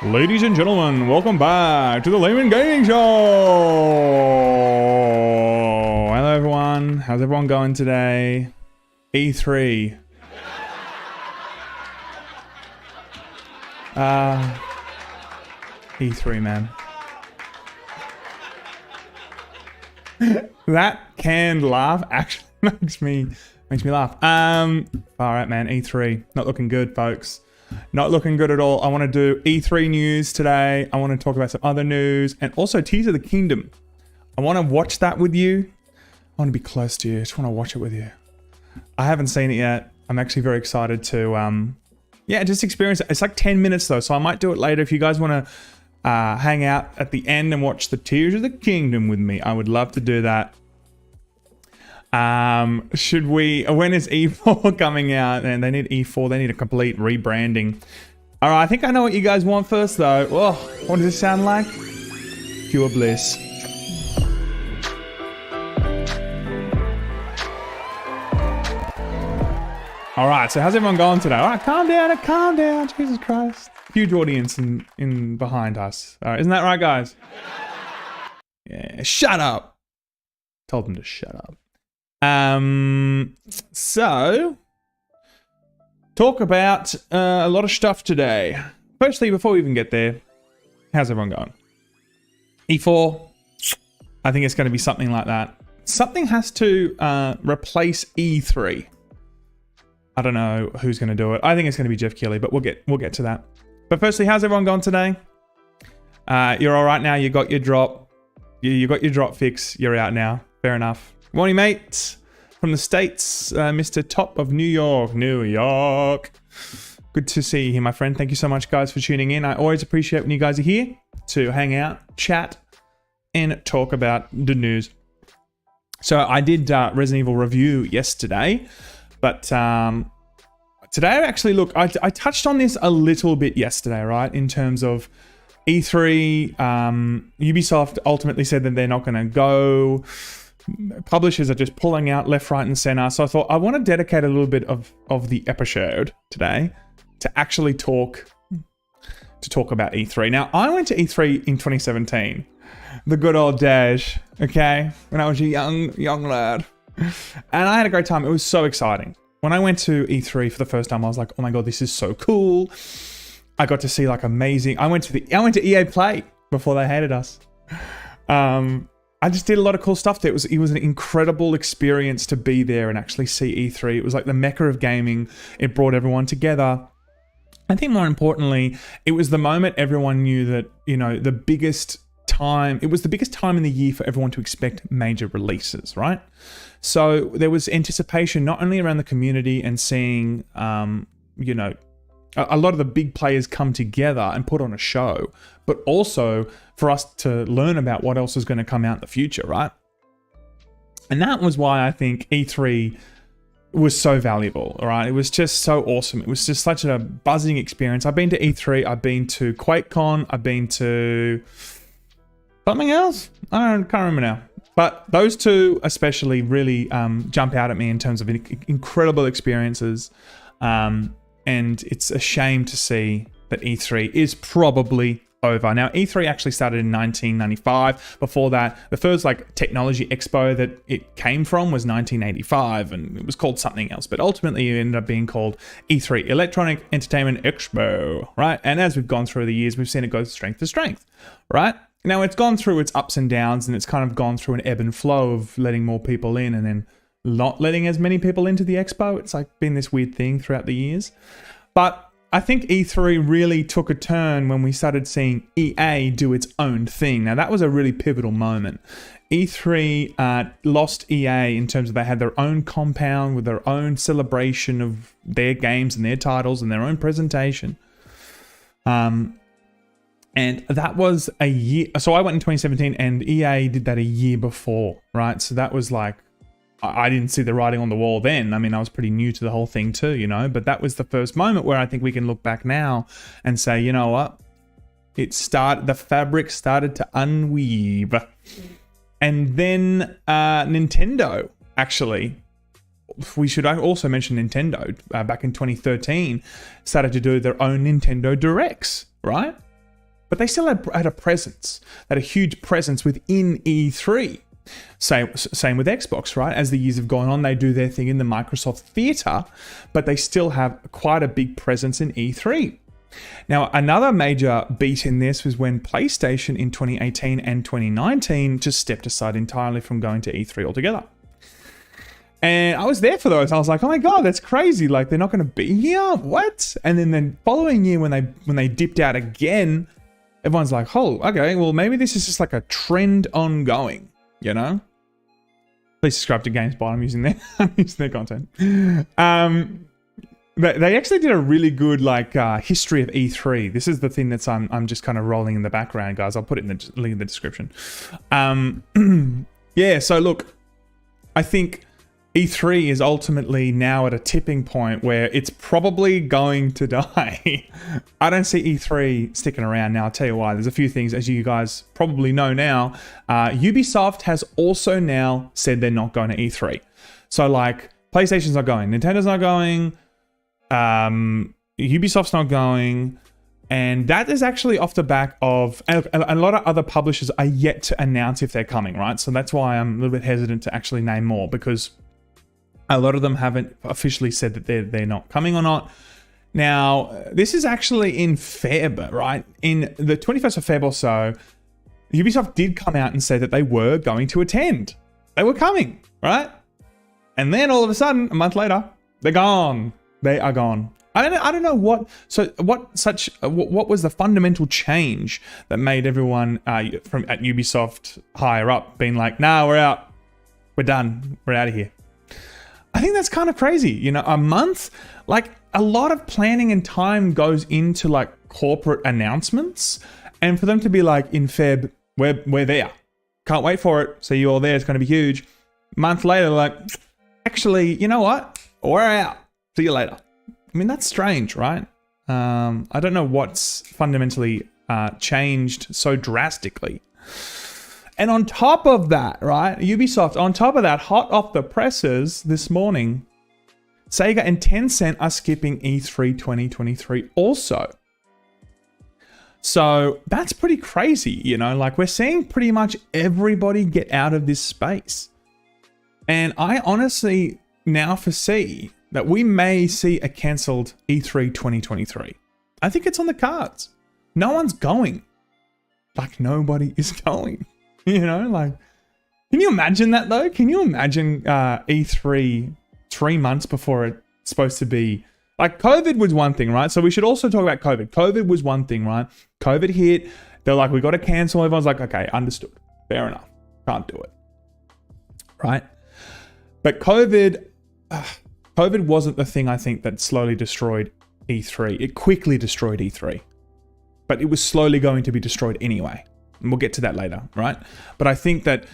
Ladies and gentlemen, welcome back to the Laymen Gaming Show! Hello everyone, how's everyone going today? E3. E3, man. That canned laugh actually makes me laugh. Alright man, E3. Not looking good, folks. Not looking good at all. I want to do E3 news today. I want to talk about some other news and also Tears of the Kingdom. I want to watch that with you. I want to be close to you. I just want to watch it with you. I haven't seen it yet. I'm actually very excited to, yeah, just experience it. It's like 10 minutes though, so I might do it later. If you guys want to hang out at the end and watch the Tears of the Kingdom with me, I would love to do that. Should we, when is E4 coming out? And they need E4, they need a complete rebranding. All right, I think I know what you guys want first though. Oh, what does this sound like? Pure bliss. All right, so how's everyone going today? All right, calm down, Jesus Christ. Huge audience in behind us. All right, isn't that right, guys? Yeah, shut up. Told them to shut up. So talk about a lot of stuff today. Firstly, before we even get there, how's everyone going? E4, I think it's going to be something like that. Something has to replace E3. I don't know who's going to do it. I think it's going to be Jeff Keighley, but we'll get to that. But firstly, how's everyone going today? You're all right now. You got your drop. You got your drop fix. You're out now. Fair enough. Morning, mates. From the States, Mr. Top of New York. New York. Good to see you here, my friend. Thank you so much, guys, for tuning in. I always appreciate when you guys are here to hang out, chat, and talk about the news. So I did Resident Evil review yesterday, but today I actually, look, I touched on this a little bit yesterday, right? In terms of E3, Ubisoft ultimately said that they're not going to go. Publishers are just pulling out left, right, and center. So I thought I want to dedicate a little bit of the episode today to actually talk about E3. Now, I went to E3 in 2017, the good old days, okay, when I was a young lad, and I had a great time. It was so exciting. When I went to E3 for the first time, I was like, oh my god, this is so cool. I got to see like amazing. I went to EA Play before they hated us. I just did a lot of cool stuff there. It was an incredible experience to be there and actually see E3. It was like the mecca of gaming. It brought everyone together. I think more importantly, it was the moment everyone knew that, you know, it was the biggest time in the year for everyone to expect major releases, right? So there was anticipation not only around the community and seeing, you know, a lot of the big players come together and put on a show, but also for us to learn about what else is going to come out in the future, right? And that was why I think E3 was so valuable, all right? It was just so awesome. It was just such a buzzing experience. I've been to E3, I've been to QuakeCon, I've been to something else? Can't remember now. But those two especially really jump out at me in terms of incredible experiences. And it's a shame to see that E3 is probably over. Now, E3 actually started in 1995. Before that, the first like technology expo that it came from was 1985, and it was called something else. But ultimately, it ended up being called E3, Electronic Entertainment Expo, right? And as we've gone through the years, we've seen it go strength to strength, right? Now, it's gone through its ups and downs, and it's kind of gone through an ebb and flow of letting more people in and then not letting as many people into the expo. It's like been this weird thing throughout the years. But I think E3 really took a turn when we started seeing EA do its own thing. Now, that was a really pivotal moment. E3 lost EA in terms of they had their own compound with their own celebration of their games and their titles and their own presentation. And that was a year. So I went in 2017 and EA did that a year before, right? So that was like, I didn't see the writing on the wall then. I mean, I was pretty new to the whole thing too, you know, but that was the first moment where I think we can look back now and say, you know what? The fabric started to unweave. And then Nintendo, actually, we should also mention Nintendo back in 2013, started to do their own Nintendo Directs, right? but they still had a presence, had a huge presence within E3. Same with Xbox, right? As the years have gone on, they do their thing in the Microsoft theater, but they still have quite a big presence in E3. Now, another major beat in this was when PlayStation in 2018 and 2019 just stepped aside entirely from going to E3 altogether. And I was there for those. I was like, oh my God, that's crazy. Like, they're not going to be here? What? And then the following year when they dipped out again, everyone's like, oh, okay, well, maybe this is just like a trend ongoing, you know? Please subscribe to GameSpot. I'm using their content. They actually did a really good history of E3. This is the thing that's I'm just kind of rolling in the background, guys. I'll put it in the link in the description. Yeah, so look, I think E3 is ultimately now at a tipping point where it's probably going to die. I don't see E3 sticking around now. I'll tell you why. There's a few things, as you guys probably know now. Ubisoft has also now said they're not going to E3. So like, PlayStation's not going, Nintendo's not going, Ubisoft's not going, and that is actually off the back of a lot of other publishers are yet to announce if they're coming, right? So that's why I'm a little bit hesitant to actually name more, because a lot of them haven't officially said that they're not coming or not. Now, this is actually in Feb, right? In the 21st of Feb or so, Ubisoft did come out and say that they were going to attend. They were coming, right? And then all of a sudden, a month later, they're gone. They are gone. I don't know what was the fundamental change that made everyone at Ubisoft higher up being like, nah, we're out. We're done. We're out of here. I think that's kind of crazy. You know, a month, like a lot of planning and time goes into like corporate announcements, and for them to be like in Feb, we're there. Can't wait for it. See you all there. It's going to be huge. Month later, like, actually, you know what? We're out. See you later. I mean, that's strange, right? I don't know what's fundamentally changed so drastically. And on top of that, right, Ubisoft, on top of that, hot off the presses this morning, Sega and Tencent are skipping E3 2023 also. So that's pretty crazy, you know, like we're seeing pretty much everybody get out of this space. And I honestly now foresee that we may see a cancelled E3 2023. I think it's on the cards. No one's going. Like, nobody is going. You know, like, can you imagine that though? Can you imagine E3 3 months before it's supposed to be? Like, COVID was one thing, right? So we should also talk about COVID. COVID was one thing, right? COVID hit. They're like, we got to cancel. Everyone's like, okay, understood. Fair enough. Can't do it. Right? But COVID wasn't the thing, I think, that slowly destroyed E3. It quickly destroyed E3. But it was slowly going to be destroyed anyway. And we'll get to that later, right? But I think that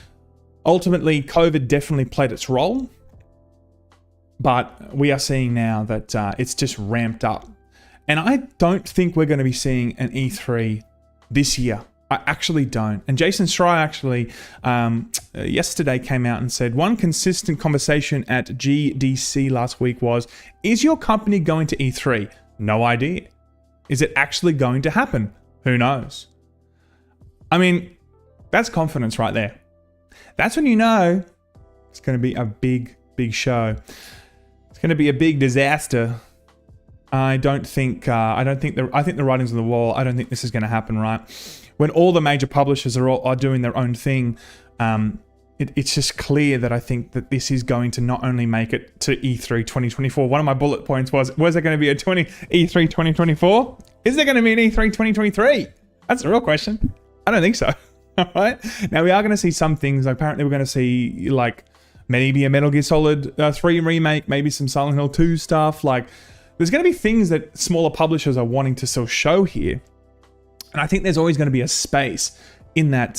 ultimately COVID definitely played its role. But we are seeing now that it's just ramped up. And I don't think we're going to be seeing an E3 this year. I actually don't. And Jason Schreier actually yesterday came out and said, one consistent conversation at GDC last week was, is your company going to E3? No idea. Is it actually going to happen? Who knows? I mean, that's confidence right there. That's when you know it's going to be a big, big show. It's going to be a big disaster. I think the writing's on the wall. I don't think this is going to happen, right? When all the major publishers are doing their own thing, it's just clear that I think that this is going to not only make it to E3 2024. One of my bullet points was there going to be a E3 2024? Is there going to be an E3 2023? That's the real question. I don't think so. All right. Now we are going to see some things. Apparently, we're going to see like maybe a Metal Gear Solid 3 remake, maybe some Silent Hill 2 stuff. Like, there's going to be things that smaller publishers are wanting to still show here. And I think there's always going to be a space in that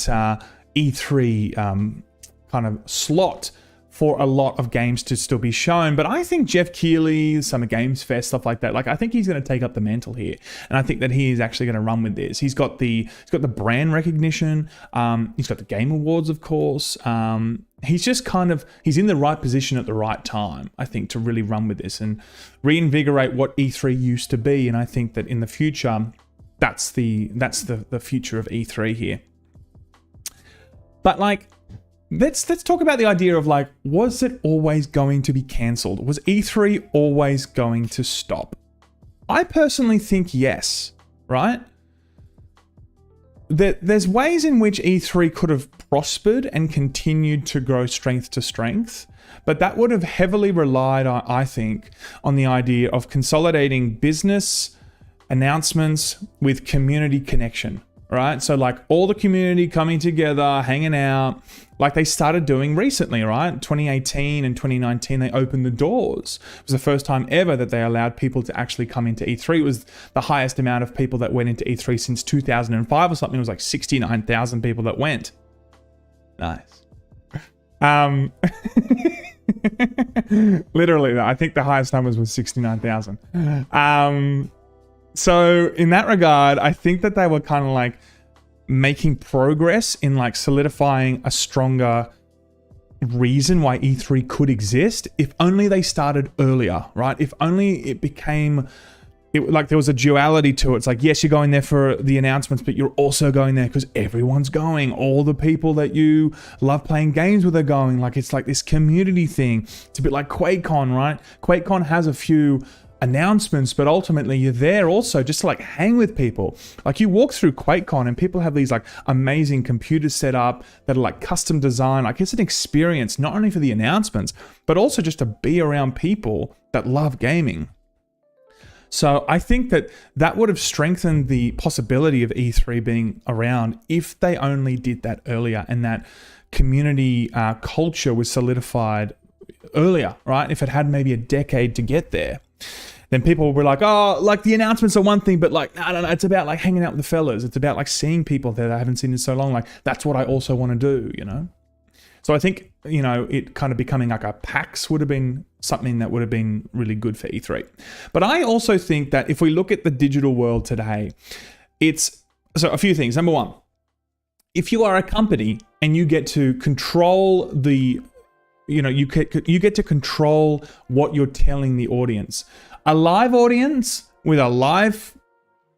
E3 kind of slot for a lot of games to still be shown. But I think Jeff Keighley, Summer Games Fest, stuff like that, like I think he's going to take up the mantle here. And I think that he is actually going to run with this. He's got the brand recognition. He's got the Game Awards, of course. He's just he's in the right position at the right time, I think, to really run with this and reinvigorate what E3 used to be. And I think that in the future, that's the future of E3 here. But like, let's talk about the idea of like, was it always going to be cancelled? Was E3 always going to stop? I personally think yes, right? There's ways in which E3 could have prospered and continued to grow strength to strength, but that would have heavily relied, I think, on the idea of consolidating business announcements with community connection, right? So like all the community coming together, hanging out, like they started doing recently, right? 2018 and 2019, they opened the doors. It was the first time ever that they allowed people to actually come into E3. It was the highest amount of people that went into E3 since 2005 or something. It was like 69,000 people that went. Nice. Literally, I think the highest numbers was 69,000. So in that regard, I think that they were kind of like making progress in like solidifying a stronger reason why E3 could exist. If only they started earlier, right? If only it became like there was a duality to it. It's like, yes, you're going there for the announcements, but you're also going there because everyone's going. All the people that you love playing games with are going. Like, it's like this community thing. It's a bit like QuakeCon, right? QuakeCon has a few announcements, but ultimately you're there also just to like hang with people. Like you walk through QuakeCon and people have these like amazing computers set up that are like custom design. Like it's an experience not only for the announcements, but also just to be around people that love gaming. So I think that would have strengthened the possibility of E3 being around if they only did that earlier, and that community culture was solidified earlier, right? If it had maybe a decade to get there, then people were like, oh, like the announcements are one thing, but like, I don't know, it's about like hanging out with the fellas. It's about like seeing people that I haven't seen in so long. Like that's what I also want to do, you know? So I think, you know, it kind of becoming like a PAX would have been something that would have been really good for E3. But I also think that if we look at the digital world today, so a few things. Number one, if you are a company and you get to control you get to control what you're telling the audience. A live audience with a live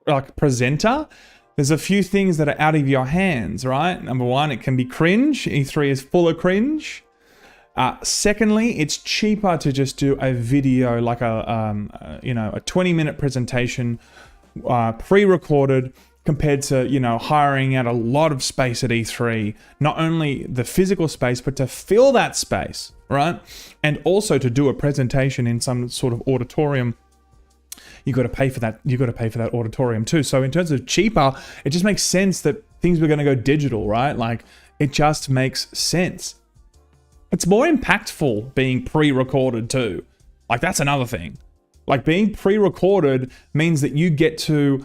like presenter, there's a few things that are out of your hands, right? Number one, it can be cringe. E3 is full of cringe. Secondly, it's cheaper to just do a video like a 20-minute presentation, pre-recorded, compared to, you know, hiring out a lot of space at E3, not only the physical space, but to fill that space, right? And also to do a presentation in some sort of auditorium. You got to pay for that. You got to pay for that auditorium too. So in terms of cheaper, it just makes sense that things were going to go digital, right? Like it just makes sense. It's more impactful being pre-recorded too. Like that's another thing. Like being pre-recorded means that you get to,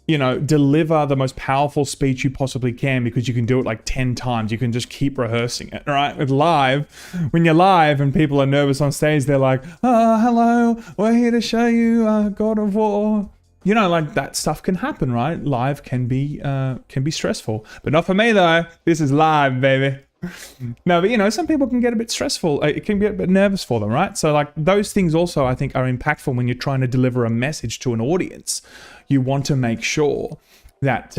you know, deliver the most powerful speech you possibly can because you can do it like 10 times. You can just keep rehearsing it, right? With live, when you're live and people are nervous on stage, they're like, oh, hello, we're here to show you God of War. You know, like that stuff can happen, right? Live can be stressful, but not for me though. This is live, baby. No, but you know, some people can get a bit stressful. It can get a bit nervous for them, right? So like those things also, I think, are impactful when you're trying to deliver a message to an audience. You want to make sure that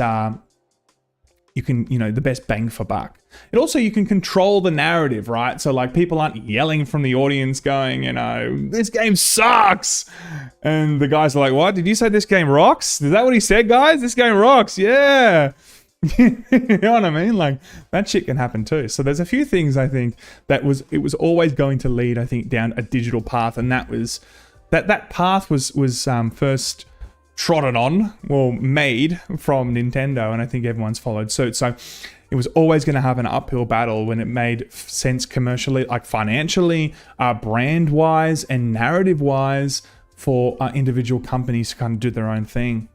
you can, you know, the best bang for buck. And also you can control the narrative, right? So like people aren't yelling from the audience going, you know, this game sucks. And the guys are like, what? Did you say this game rocks? Is that what he said, guys? This game rocks. Yeah. You know what I mean? Like that shit can happen too. So there's a few things I think it was always going to lead, I think, down a digital path, and that was that path was first trodden on, well, made from Nintendo, and I think everyone's followed suit. So it was always going to have an uphill battle when it made sense commercially, like financially, brand wise, and narrative wise for individual companies to kind of do their own thing.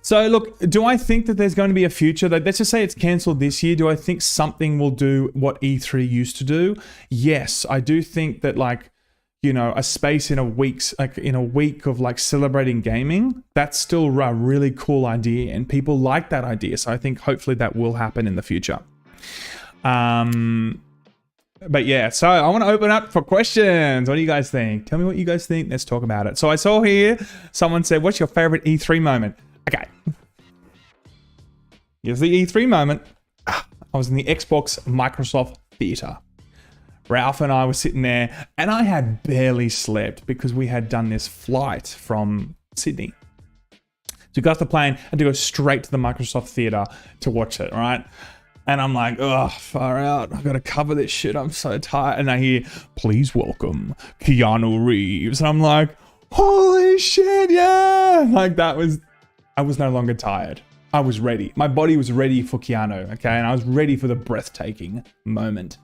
So look, do I think that there's going to be a future? Let's just say it's cancelled this year. Do I think something will do what E3 used to do? Yes, I do think that, like, you know, a space in a week of like celebrating gaming, that's still a really cool idea, and people like that idea. So I think hopefully that will happen in the future. But yeah, so I want to open up for questions. What do you guys think? Tell me what you guys think. Let's talk about it. So I saw here, someone said, what's your favorite E3 moment? Okay. Here's the E3 moment. I was in the Xbox Microsoft Theater. Ralph and I were sitting there, and I had barely slept because we had done this flight from Sydney. So we got off the plane and to go straight to the Microsoft Theater to watch it, right? And I'm like, oh, far out. I've got to cover this shit. I'm so tired. And I hear, please welcome Keanu Reeves. And I'm like, holy shit, yeah. Like I was no longer tired. I was ready. My body was ready for Keanu, okay? And I was ready for the breathtaking moment.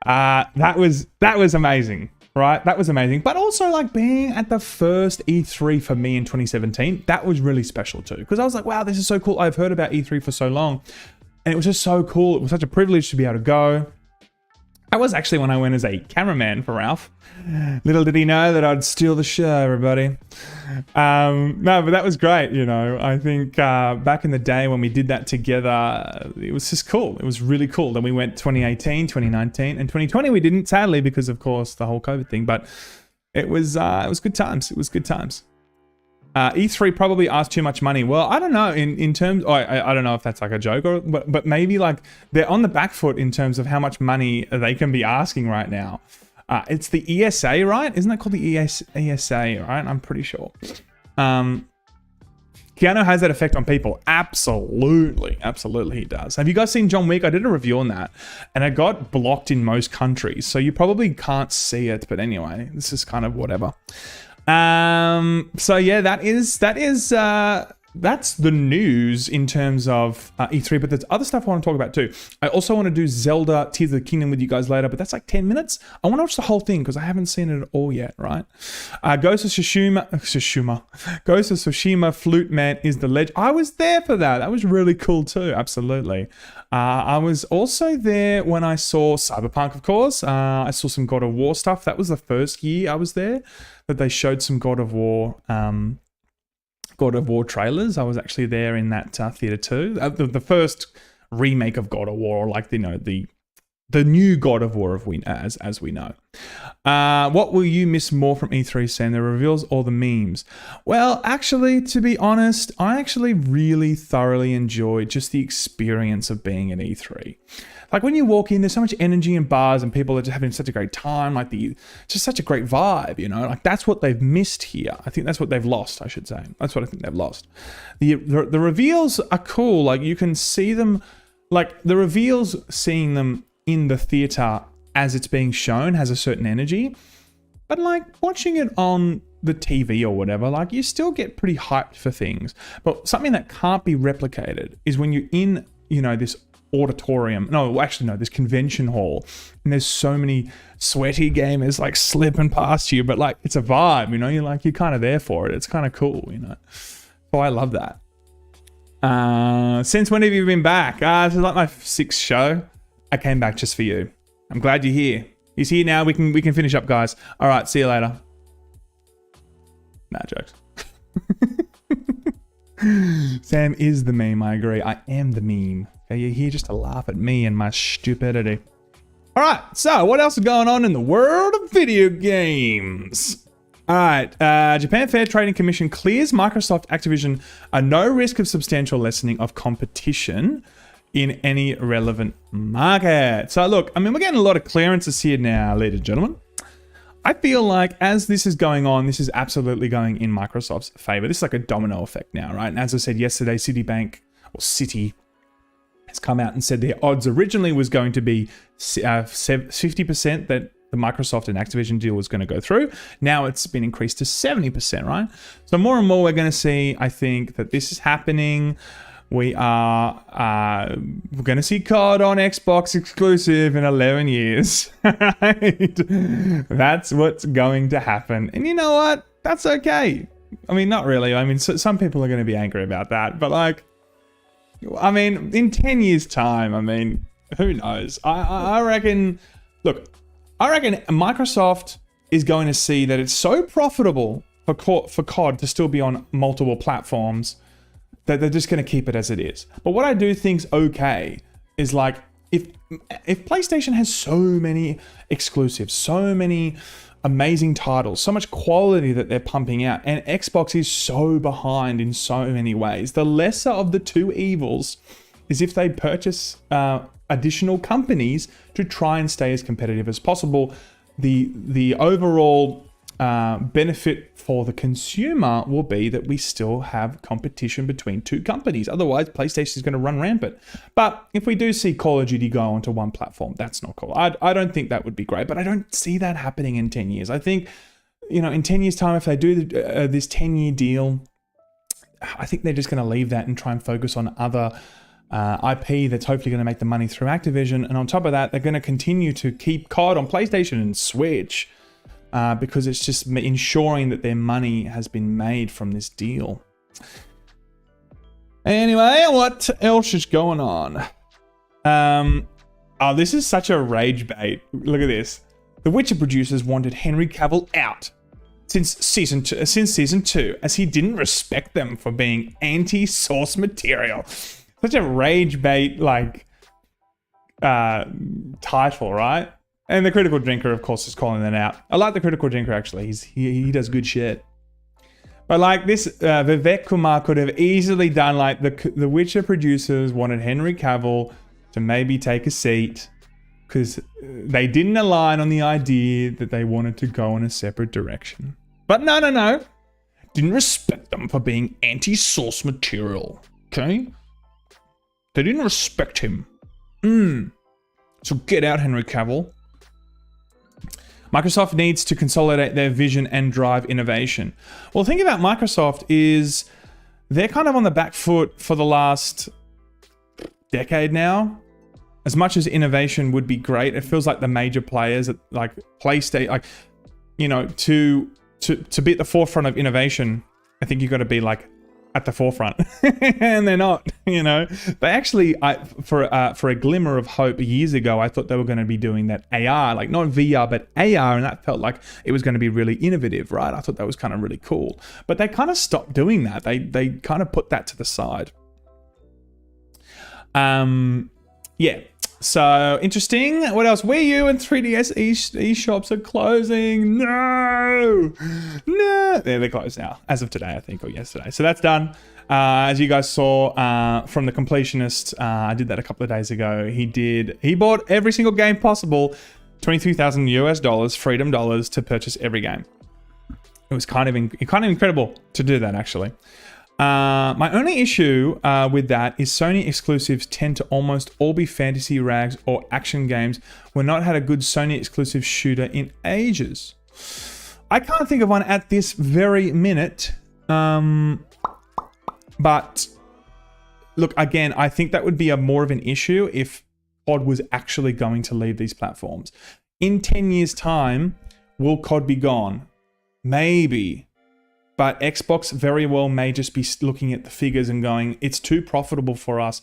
That was amazing, right? That was amazing. But also like being at the first E3 for me in 2017, that was really special too. Because I was like, wow, this is so cool. I've heard about E3 for so long. And it was just so cool. It was such a privilege to be able to go. That was actually when I went as a cameraman for Ralph. Little did he know that I'd steal the show, everybody. No, but that was great, you know. I think back in the day when we did that together, it was just cool. It was really cool. Then we went 2018, 2019, and 2020 we didn't, sadly, because of course the whole COVID thing. But it was good times. It was good times. E3 probably asked too much money. Well, I don't know in terms. I don't know if that's like a joke or, but maybe like they're on the back foot in terms of how much money they can be asking right now. It's the ESA, right? Isn't that called the ESA? Right? I'm pretty sure. Keanu has that effect on people. Absolutely, absolutely, he does. Have you guys seen John Wick? I did a review on that, and it got blocked in most countries, so you probably can't see it. But anyway, this is kind of whatever. So yeah, that's the news in terms of E3, but there's other stuff I want to talk about too. I also want to do Zelda Tears of the Kingdom with you guys later, but that's like 10 minutes. I want to watch the whole thing because I haven't seen it at all yet, right? Ghost of Tsushima Flute Man is the legend. I was there for that. That was really cool too, absolutely. I was also there when I saw Cyberpunk, of course. I saw some God of War stuff. That was the first year I was there that they showed some God of War trailers. I was actually there in that theater too. The first remake of God of War, like the new God of War as we know. What will you miss more from E3, Sam? The reveals or the memes? Well, actually, to be honest, I actually really thoroughly enjoyed just the experience of being at E3. Like when you walk in, there's so much energy in bars and people are just having such a great time. Like it's just such a great vibe, you know. Like that's what they've missed here. I think that's what they've lost, I should say. That's what I think they've lost. The reveals are cool. Like you can see them, like the reveals, seeing them in the theater as it's being shown has a certain energy. But like watching it on the TV or whatever, like you still get pretty hyped for things. But something that can't be replicated is when you're in, you know, this auditorium, this convention hall, and there's so many sweaty gamers like slipping past you, but like it's a vibe, you know, you're kind of there for it. It's kind of cool, you know. So I love that. Since when have you been back? This is like my 6th show. I came back just for you. I'm glad you're here. He's here now. We can finish up, guys. All right, see you later. Nah, jokes. Sam is the meme, I agree. I am the meme. Okay, you're here just to laugh at me and my stupidity. All right, so what else is going on in the world of video games? All right, Japan Fair Trading Commission clears Microsoft Activision a no risk of substantial lessening of competition in any relevant market. So look, I mean, we're getting a lot of clearances here now, ladies and gentlemen. I feel like as this is going on, this is absolutely going in Microsoft's favor. This is like a domino effect now, right? And as I said yesterday, Citi has come out and said their odds originally was going to be 50% that the Microsoft and Activision deal was going to go through. Now it's been increased to 70%, right? So more and more we're going to see, I think, that this is happening. We're going to see COD on Xbox exclusive in 11 years. Right? That's what's going to happen. And you know what? That's okay. I mean, not really. I mean, some people are going to be angry about that. But like, I mean, in 10 years' time, I mean, who knows? I reckon, look, I reckon Microsoft is going to see that it's so profitable for COD to still be on multiple platforms that they're just going to keep it as it is. But what I do think's okay is like, if PlayStation has so many exclusives, so many amazing titles, so much quality that they're pumping out, and Xbox is so behind in so many ways, the lesser of the two evils is if they purchase additional companies to try and stay as competitive as possible. The overall benefit for the consumer will be that we still have competition between two companies. Otherwise, PlayStation is going to run rampant. But if we do see Call of Duty go onto one platform, that's not cool. I don't think that would be great, but I don't see that happening in 10 years. I think, in 10 years' time, if they do this 10-year deal, I think they're just going to leave that and try and focus on other IP that's hopefully going to make the money through Activision. And on top of that, they're going to continue to keep COD on PlayStation and Switch. Because it's just ensuring that their money has been made from this deal. Anyway, what else is going on? Oh, this is such a rage bait. Look at this. The Witcher producers wanted Henry Cavill out since season 2, as he didn't respect them for being anti-source material. Such a rage bait title, right? And the Critical Drinker, of course, is calling that out. I like the Critical Drinker, actually. He does good shit. But this, Vivek Kumar could have easily done the Witcher producers wanted Henry Cavill to maybe take a seat because they didn't align on the idea that they wanted to go in a separate direction. But no. Didn't respect them for being anti-source material. Okay? They didn't respect him. So get out, Henry Cavill. Microsoft needs to consolidate their vision and drive innovation. Well, the thing about Microsoft is they're kind of on the back foot for the last decade now. As much as innovation would be great, it feels like the major players like PlayStation, to be at the forefront of innovation, I think you've got to be at the forefront, and they're not. They actually, for a glimmer of hope years ago, I thought they were going to be doing that AR, not VR, but AR, and that felt like it was going to be really innovative, right? I thought that was kind of really cool, but they kind of stopped doing that. They kind of put that to the side. Yeah. So interesting. What else? Wii U and 3DS eShops are closing. No. They're closed now, as of today, I think, or yesterday. So that's done. As you guys saw from the completionist, I did that a couple of days ago. He bought every single game possible, $23,000 freedom dollars to purchase every game. It was kind of incredible to do that, actually. My only issue with that is Sony exclusives tend to almost all be fantasy rags or action games. We've not had a good Sony exclusive shooter in ages. I can't think of one at this very minute. But look, again, I think that would be more of an issue if COD was actually going to leave these platforms. In 10 years' time, will COD be gone? Maybe. But Xbox very well may just be looking at the figures and going, it's too profitable for us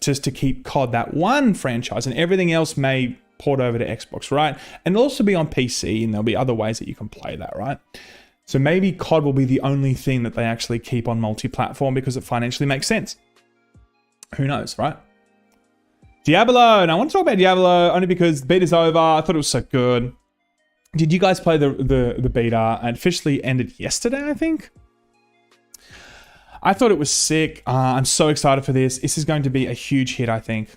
just to keep COD, that one franchise, and everything else may port over to Xbox, right? And it'll also be on PC, and there'll be other ways that you can play that, right? So maybe COD will be the only thing that they actually keep on multi-platform because it financially makes sense. Who knows, right? Diablo. Now, I want to talk about Diablo only because the beta's over. I thought it was so good. Did you guys play the beta? It officially ended yesterday, I think. I thought it was sick. I'm so excited for this. This is going to be a huge hit, I think.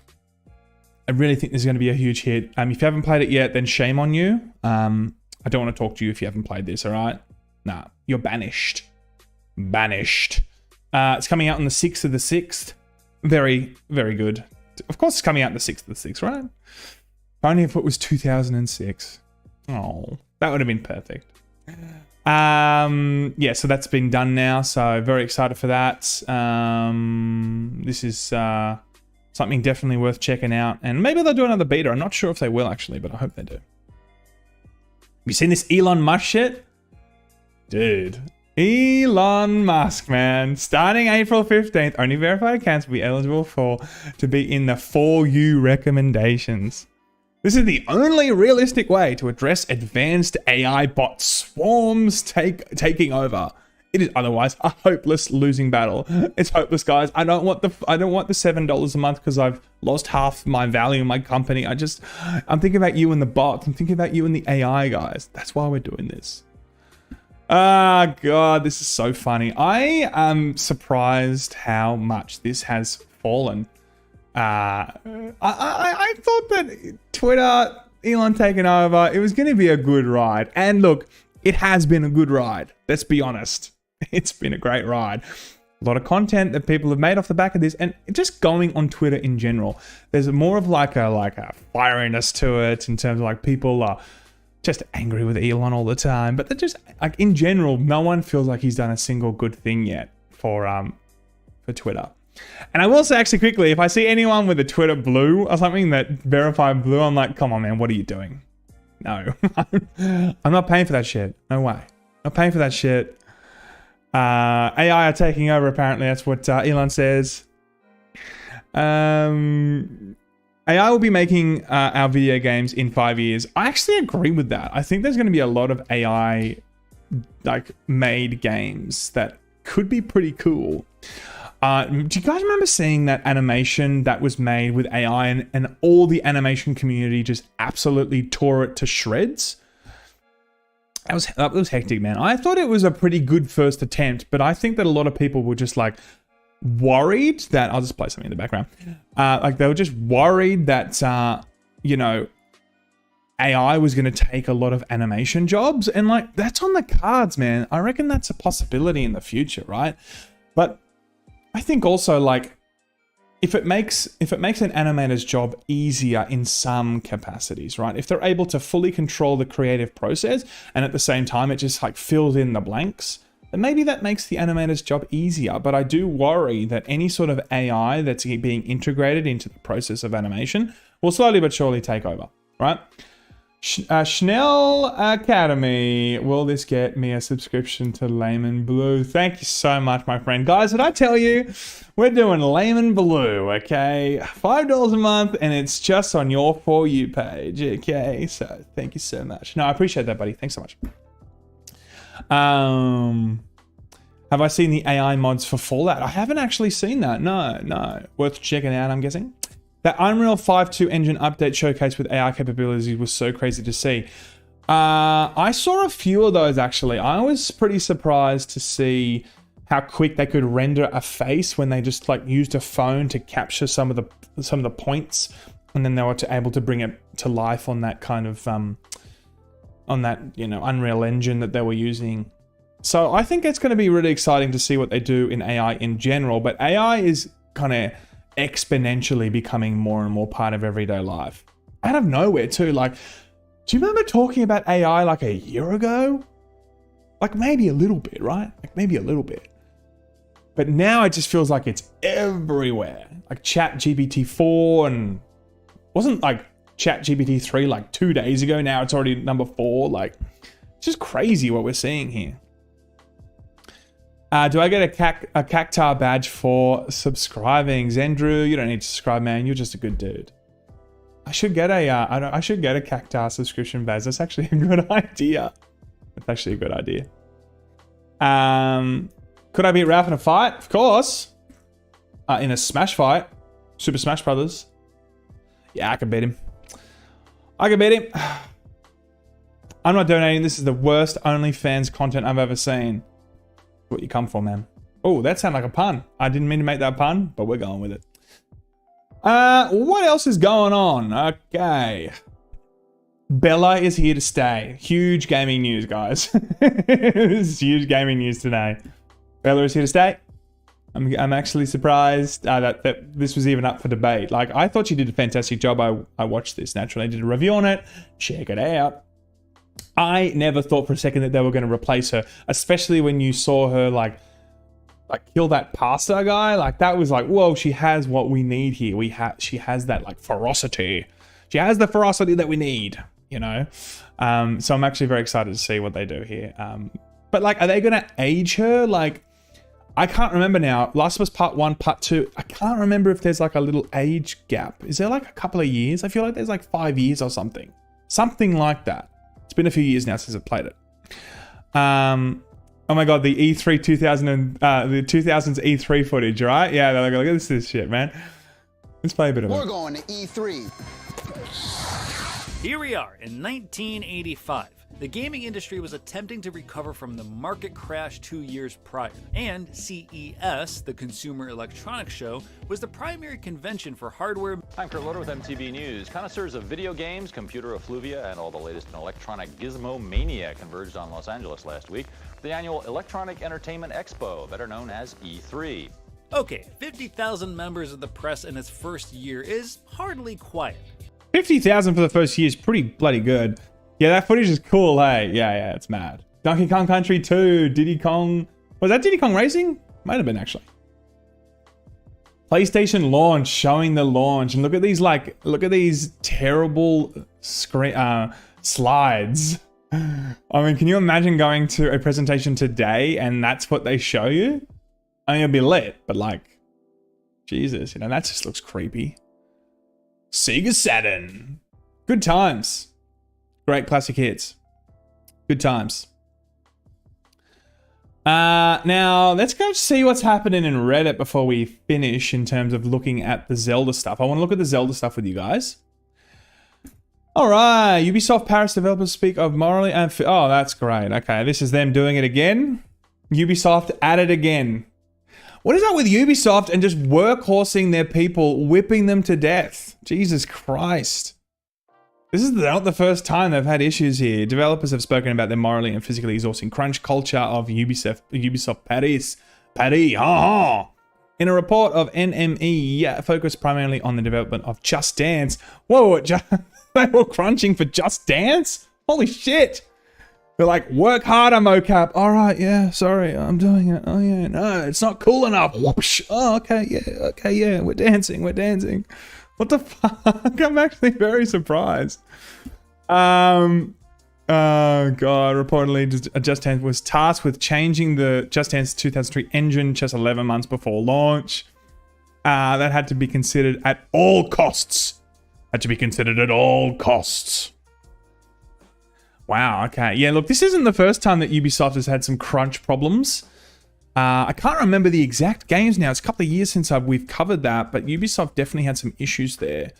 I really think this is going to be a huge hit. If you haven't played it yet, then shame on you. I don't want to talk to you if you haven't played this, all right? Nah, you're banished. Banished. It's coming out on the 6th of the 6th. Very, very good. Of course, it's coming out on the 6th of the 6th, right? Only if it was 2006. Oh, that would have been perfect. Yeah, so that's been done now. So very excited for that. This is something definitely worth checking out. And maybe they'll do another beta. I'm not sure if they will actually, but I hope they do. Have you seen this Elon Musk shit? Dude. Elon Musk, man. Starting April 15th, only verified accounts will be eligible to be in the For You recommendations. This is the only realistic way to address advanced AI bot swarms taking over. It is otherwise a hopeless losing battle. It's hopeless, guys. I don't want the $7 a month because I've lost half my value in my company. I'm thinking about you and the bots. I'm thinking about you and the AI, guys. That's why we're doing this. Ah, God, this is so funny. I am surprised how much this has fallen. I thought that Twitter, Elon taking over, it was going to be a good ride. And look, it has been a good ride. Let's be honest. It's been a great ride. A lot of content that people have made off the back of this, and just going on Twitter in general. There's more of like a fieriness to it in terms of like people are just angry with Elon all the time. But they're just like in general, no one feels like he's done a single good thing yet for Twitter. And I will say actually quickly, if I see anyone with a Twitter blue or something that verified blue, I'm like, come on, man, what are you doing? No, I'm not paying for that shit. No way. Not paying for that shit. AI are taking over, apparently. That's what Elon says. AI will be making our video games in 5 years. I actually agree with that. I think there's going to be a lot of AI made games that could be pretty cool. Do you guys remember seeing that animation that was made with AI and all the animation community just absolutely tore it to shreds? That was hectic, man. I thought it was a pretty good first attempt, but I think that a lot of people were just like worried that I'll just play something in the background. Like they were just worried that you know, AI was going to take a lot of animation jobs, and like that's on the cards, man. I reckon that's a possibility in the future, right? But I think also like if it makes an animator's job easier in some capacities, right? If they're able to fully control the creative process and at the same time it just like fills in the blanks, then maybe that makes the animator's job easier. But I do worry that any sort of AI that's being integrated into the process of animation will slowly but surely take over, right? Schnell Academy. Will this get me a subscription to Laymen Blue? Thank you so much, my friend. Guys, did I tell you? We're doing Laymen Blue, okay? $5 a month, and it's just on your For You page, okay? So, thank you so much. No, I appreciate that, buddy. Thanks so much. Have I seen the AI mods for Fallout? I haven't actually seen that. No. Worth checking out, I'm guessing. That Unreal 5.2 engine update showcase with AI capabilities was so crazy to see. I saw a few of those actually. I was pretty surprised to see how quick they could render a face when they just like used a phone to capture some of the points, and then they were able to bring it to life on that kind of on that, you know, Unreal Engine that they were using. So I think it's going to be really exciting to see what they do in AI in general. But AI is kind of exponentially becoming more and more part of everyday life. Out of nowhere too. Like, do you remember talking about AI like a year ago? Like maybe a little bit, right? Like maybe a little bit. But now it just feels like it's everywhere. Like ChatGPT 4, and wasn't like ChatGPT 3 like 2 days ago. Now it's already number 4. Like, it's just crazy what we're seeing here. Do I get a Cactar badge for subscribing? Zendru, you don't need to subscribe, man. You're just a good dude. I should get a Cactar subscription badge. That's actually a good idea. That's actually a good idea. Could I beat Ralph in a fight? Of course. In a Smash fight. Super Smash Brothers. Yeah, I can beat him. I'm not donating. This is the worst OnlyFans content I've ever seen. What you come for, man. Oh, that sounded like a pun. I didn't mean to make that pun, but we're going with it. What else is going on? Okay. Bella is here to stay. Huge gaming news, guys. This is huge gaming news today. Bella is here to stay. I'm actually surprised that this was even up for debate. Like, I thought she did a fantastic job. I watched this naturally. I did a review on it. Check it out. I never thought for a second that they were going to replace her, especially when you saw her like kill that pastor guy. Like, that was like, whoa, she has what we need here. She has that like ferocity. She has the ferocity that we need, you know? So I'm actually very excited to see what they do here. But like, are they going to age her? Like, I can't remember now. Last of Us Part 1, Part 2. I can't remember if there's like a little age gap. Is there like a couple of years? I feel like there's like 5 years or something. Something like that. It's been a few years now since I've played it. Oh my god, the E3 2000 and the 2000s E3 footage, right? Yeah, they're like, look at this shit, man. Let's play a bit of it. We're going to E3. Here we are in 1985. The gaming industry was attempting to recover from the market crash 2 years prior, and CES, the Consumer Electronics Show, was the primary convention for hardware. I'm Kurt Loder with MTV News. Connoisseurs of video games, computer effluvia, and all the latest in electronic gizmo mania converged on Los Angeles last week for the annual Electronic Entertainment Expo, better known as E3. Okay, 50,000 members of the press in its first year is hardly quiet. 50,000 for the first year is pretty bloody good. Yeah, that footage is cool, hey? Yeah, it's mad. Donkey Kong Country 2, Diddy Kong. Was that Diddy Kong Racing? Might have been, actually. PlayStation launch, showing the launch. And look at these terrible slides. I mean, can you imagine going to a presentation today and that's what they show you? I mean, it'll be lit, but like, Jesus, that just looks creepy. Sega Saturn. Good times. Great classic hits. Good times. Now, let's go see what's happening in Reddit before we finish in terms of looking at the Zelda stuff. I want to look at the Zelda stuff with you guys. All right. Ubisoft Paris developers speak of morally and... Oh, that's great. Okay, this is them doing it again. Ubisoft at it again. What is up with Ubisoft and just workhorsing their people, whipping them to death? Jesus Christ. This is not the first time they've had issues here. Developers have spoken about their morally and physically exhausting crunch culture of Ubisoft Paris. In a report of NME, focused primarily on the development of Just Dance. Whoa, they were crunching for Just Dance? Holy shit. They're like, work harder, mocap. All right, yeah, sorry, I'm doing it. Oh yeah, no, it's not cool enough. Whoosh. Oh, okay, yeah, we're dancing. What the fuck? I'm actually very surprised. Oh god, reportedly Just Dance was tasked with changing the Just Dance 2003 engine just 11 months before launch. That had to be considered at all costs. Wow, okay. Yeah, look, this isn't the first time that Ubisoft has had some crunch problems. I can't remember the exact games now. It's a couple of years since we've covered that, but Ubisoft definitely had some issues there.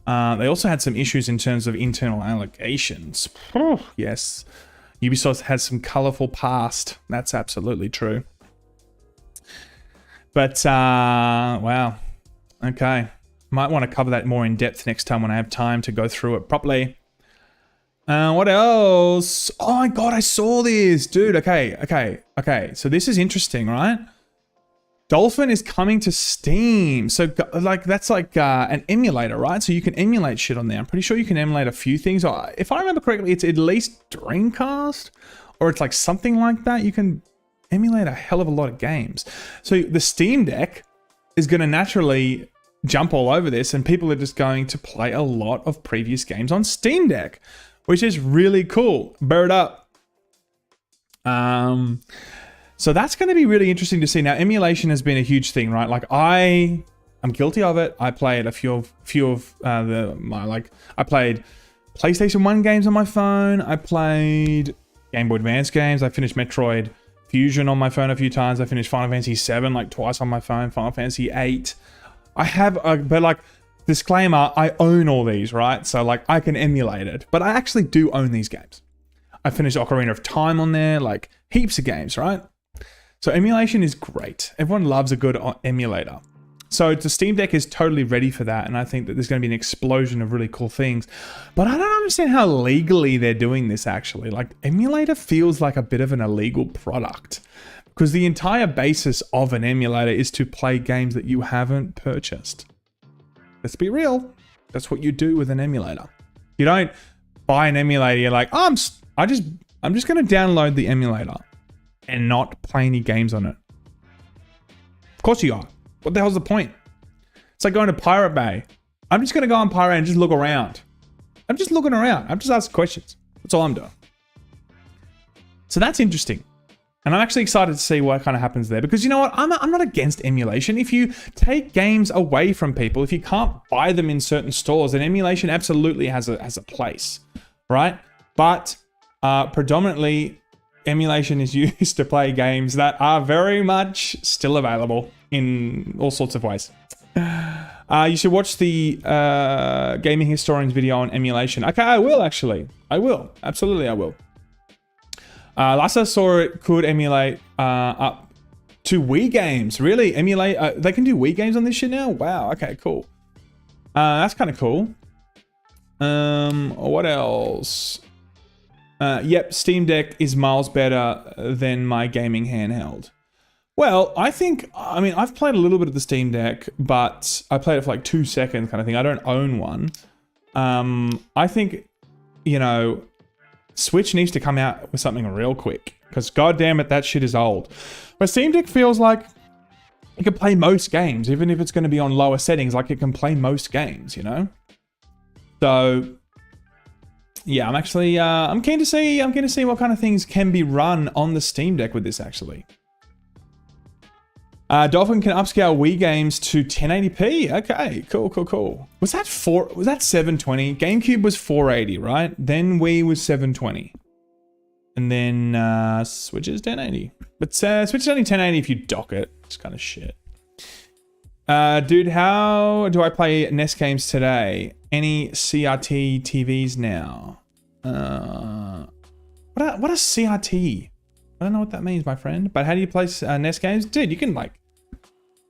They also had some issues in terms of internal allocations. Yes, Ubisoft has some colorful past. That's absolutely true. But, wow. Okay. Might want to cover that more in depth next time when I have time to go through it properly. What else? Oh my god, I saw this, dude. Okay. So this is interesting, right? Dolphin is coming to Steam. So like that's like an emulator, right? So you can emulate shit on there. I'm pretty sure you can emulate a few things. If I remember correctly, it's at least Dreamcast, or it's like something like that. You can emulate a hell of a lot of games. So the Steam Deck is going to naturally jump all over this, and people are just going to play a lot of previous games on Steam Deck, which is really cool. Bird up. So that's going to be really interesting to see. Now, emulation has been a huge thing, right? Like I'm guilty of it. I played a few of I played PlayStation 1 games on my phone. I played Game Boy Advance games. I finished Metroid Fusion on my phone a few times. I finished Final Fantasy 7 like twice on my phone. Final Fantasy 8. I have, but like, disclaimer, I own all these, right? So like I can emulate it, but I actually do own these games. I finished Ocarina of Time on there, like heaps of games, right? So emulation is great. Everyone loves a good emulator. So the Steam Deck is totally ready for that, and I think that there's going to be an explosion of really cool things. But I don't understand how legally they're doing this actually. Like emulator feels like a bit of an illegal product, because the entire basis of an emulator is to play games that you haven't purchased. Let's be real. That's what you do with an emulator. You don't buy an emulator. You're like, oh, I'm just going to download the emulator and not play any games on it. Of course you are. What the hell's the point? It's like going to Pirate Bay. I'm just going to go on Pirate and just look around. I'm just looking around. I'm just asking questions. That's all I'm doing. So that's interesting. And I'm actually excited to see what kind of happens there, because you know what? I'm not against emulation. If you take games away from people, if you can't buy them in certain stores, then emulation absolutely has a place, right? But predominantly, emulation is used to play games that are very much still available in all sorts of ways. You should watch the Gaming Historian's video on emulation. Okay, I will actually. I will. Absolutely, I will. Last I saw it could emulate up to Wii games. Really? Emulate? They can do Wii games on this shit now? Wow, okay, cool. That's kind of cool. What else? Yep, Steam Deck is miles better than my gaming handheld. Well, I mean, I've played a little bit of the Steam Deck, but I played it for like 2 seconds kind of thing. I don't own one. I think, you know, Switch needs to come out with something real quick, because goddamn it, that shit is old. But Steam Deck feels like it can play most games, even if it's going to be on lower settings, like it can play most games, you know? So, yeah, I'm actually, I'm keen to see what kind of things can be run on the Steam Deck with this, actually. Dolphin can upscale Wii games to 1080p. Okay, cool. Was that 720? GameCube was 480, right? Then Wii was 720. And then Switch is 1080. But Switch is only 1080 if you dock it. It's kind of shit. Dude, how do I play NES games today? Any CRT TVs now? What is CRT? I don't know what that means, my friend. But how do you play NES games? Dude, you can like...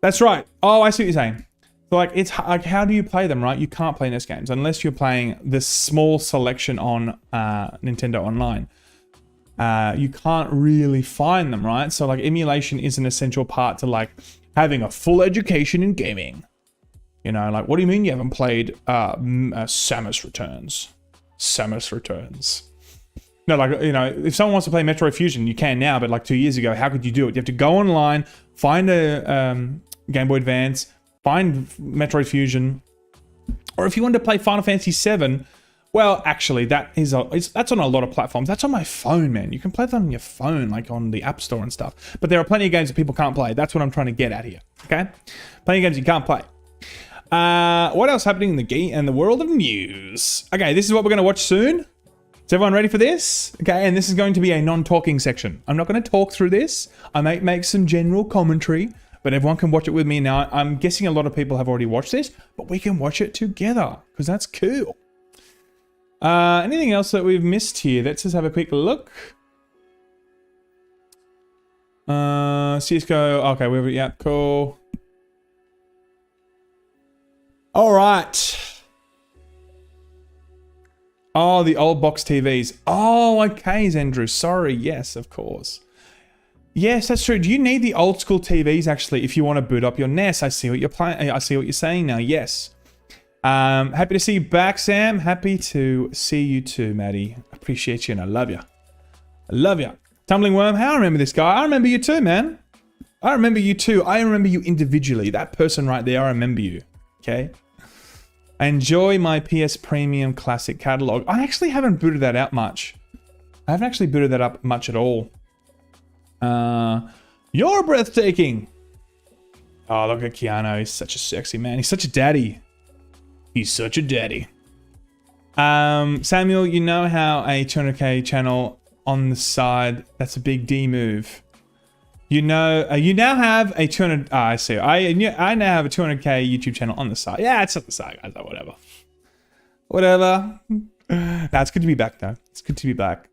That's right. Oh, I see what you're saying. So like, it's like, how do you play them, right? You can't play NES games unless you're playing this small selection on Nintendo Online. You can't really find them, right? So like, emulation is an essential part to like having a full education in gaming. You know, like, what do you mean you haven't played Samus Returns? Samus Returns. No, like, you know, if someone wants to play Metroid Fusion, you can now, but like 2 years ago, how could you do it? You have to go online, find a Game Boy Advance, find Metroid Fusion, or if you want to play Final Fantasy VII, well, actually, that's on a lot of platforms. That's on my phone, man. You can play them on your phone, like on the App Store and stuff. But there are plenty of games that people can't play. That's what I'm trying to get at here, okay? Plenty of games you can't play. What else happening in the world of news? Okay, this is what we're going to watch soon. Is everyone ready for this? Okay, and this is going to be a non-talking section. I'm not going to talk through this. I might make some general commentary, but everyone can watch it with me now. I'm guessing a lot of people have already watched this, but we can watch it together because that's cool. Anything else that we've missed here? Let's just have a quick look. CSGO. Okay, yeah, cool. All right. Oh, the old box TVs. Oh, okay, Zendru. Sorry. Yes, of course. Yes, that's true. Do you need the old school TVs actually if you want to boot up your NES? I see what you're playing. I see what you're saying now. Yes. Happy to see you back, Sam. Happy to see you too, Maddie. Appreciate you and I love you. I love you. Tumbling Worm. How I remember this guy. I remember you too, man. I remember you too. I remember you individually. That person right there. I remember you. Okay. I enjoy my PS Premium Classic catalog. I actually haven't booted that out much. I haven't actually booted that up much at all. You're breathtaking. Oh, look at Keanu. He's such a sexy man. He's such a daddy. He's such a daddy. Samuel, you know how a 200k channel on the side, that's a big D move. You know, you now have a 200. I see. I now have a 200k YouTube channel on the side. Yeah, it's on the side, guys. Whatever. Whatever. It's good to be back, though. It's good to be back.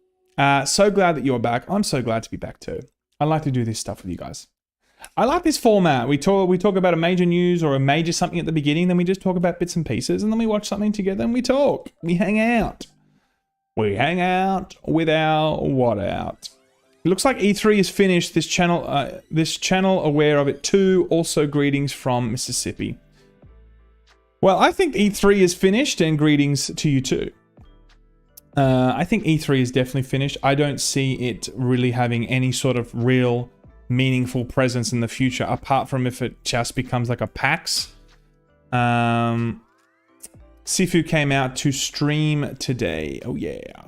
So glad that you're back. I'm so glad to be back too. I like to do this stuff with you guys. I like this format. We talk about a major news or a major something at the beginning, then we just talk about bits and pieces, and then we watch something together and we talk. We hang out. We hang out with our what out. It looks like E3 is finished. This channel aware of it too. Also greetings from Mississippi. Well, I think E3 is finished and greetings to you too. I think E3 is definitely finished. I don't see it really having any sort of real meaningful presence in the future, apart from if it just becomes like a PAX. Sifu came out to stream today. Oh yeah.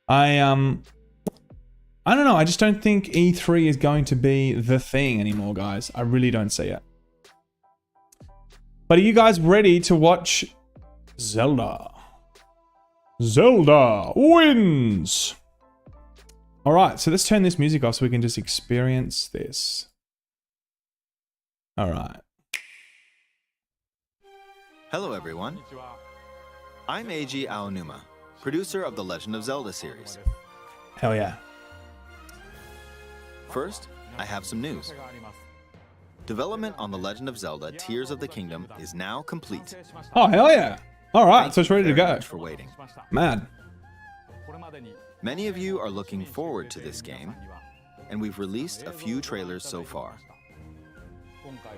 I don't know. I just don't think E3 is going to be the thing anymore, guys. I really don't see it. But are you guys ready to watch Zelda? Zelda wins. All right, so let's turn this music off so we can just experience this. All right. Hello everyone, I'm Eiji Aonuma, producer of the Legend of Zelda series. Hell yeah. First, I have some news. Development on The Legend of Zelda Tears of the Kingdom is now complete. Oh, hell yeah. All right, so it's ready to Very go. much for waiting. Mad. Many of you are looking forward to this game, and we've released a few trailers so far.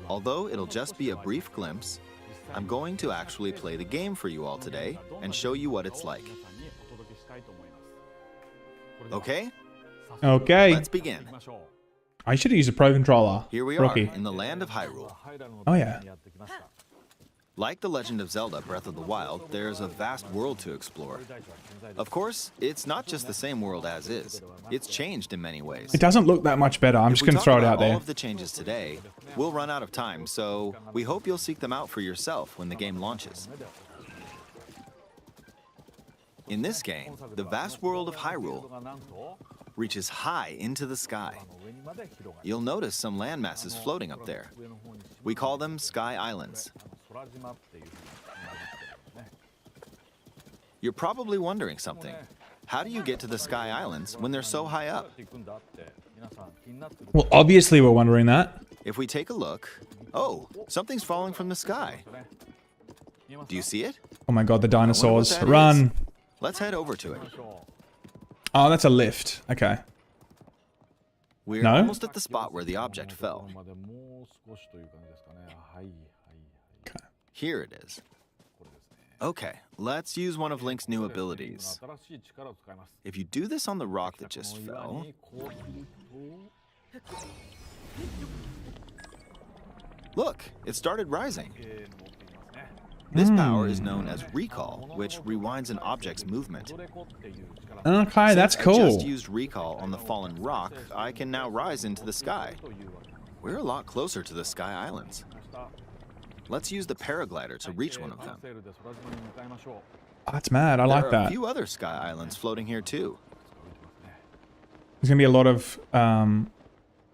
Although it'll just be a brief glimpse, I'm going to actually play the game for you all today and show you what it's like. Okay? Okay. Let's begin. I should have used a Pro Controller. Here we Rookie. are in the land of Hyrule. Oh, yeah. Like The Legend of Zelda Breath of the Wild, there's a vast world to explore. Of course, it's not just the same world as is. It's changed in many ways. It doesn't look that much better. I'm just going to throw it out All there. of the changes today, we'll run out of time, so we hope you'll seek them out for yourself when the game launches. In this game, the vast world of Hyrule reaches high into the sky. You'll notice some landmasses floating up there. We call them Sky Islands. You're probably wondering something. How do you get to the Sky Islands when they're so high up? Well, obviously we're wondering that. If we take a look, oh, something's falling from the sky. Do you see it? Oh my god, the I wonder what dinosaurs. that Run. is. Let's head over to it. Oh, that's a lift. Okay. We're No? almost at the spot where the object fell. Okay. Here it is. Okay, let's use one of Link's new abilities. If you do this on the rock that just fell... Look, it started rising. This power is known as recall, which rewinds an object's movement. Okay, that's Since I just cool. used recall on the fallen rock, I can now rise into the sky. We're a lot closer to the Sky Islands. Let's use the paraglider to reach one of them. Oh, that's mad. I like There are a that. few other Sky Islands floating here too. There's going to be a lot of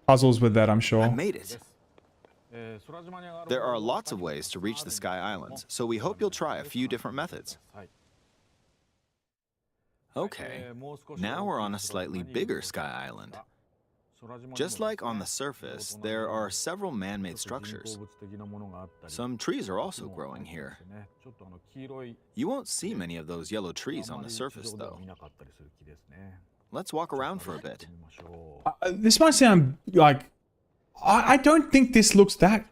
puzzles with that, I'm I sure. made it. There are lots of ways to reach the Sky Islands, so we hope you'll try a few different methods. Okay, now we're on a slightly bigger Sky Island. Just like on the surface, there are several man-made structures. Some trees are also growing here. You won't see many of those yellow trees on the surface, though. Let's walk around for a bit. This might sound like... I don't think this looks that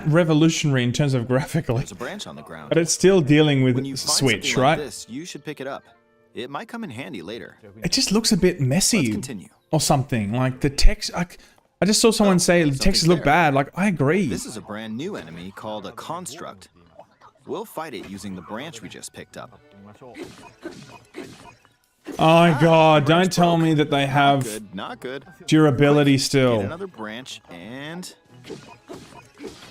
revolutionary in terms of graphically. There's a branch on the ground. But it's still dealing with When you find Switch, something like right? this, you should pick it up. It might come in handy later. It just looks a bit Let's messy continue. or something. Like the text... I just saw someone say the textures look there. bad. Like, I agree. This is a brand new enemy called a construct. We'll fight it using the branch we just picked up. Oh my god, don't tell me that they have Good, not good. durability Get still. another branch and...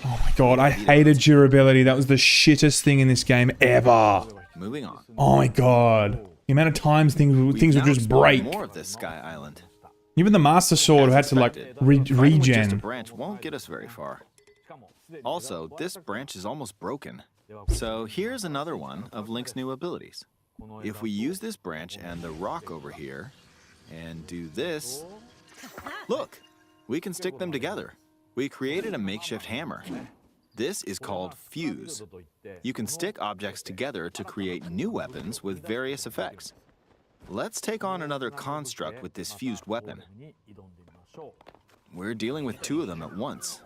Oh my god, I hated durability. That was the shittest thing in this game ever. Moving on. Oh my god. The amount of times things would Now just explored break. more of this Sky Island. Even the Master Sword had to like Expected. Fighting with just a regen. branch won't get us very far. Also, this branch is almost broken. So here's another one of Link's new abilities. If we use this branch and the rock over here, and do this, look, we can stick them together. We created a makeshift hammer. This is called Fuse. You can stick objects together to create new weapons with various effects. Let's take on another construct with this fused weapon. We're dealing with two of them at once.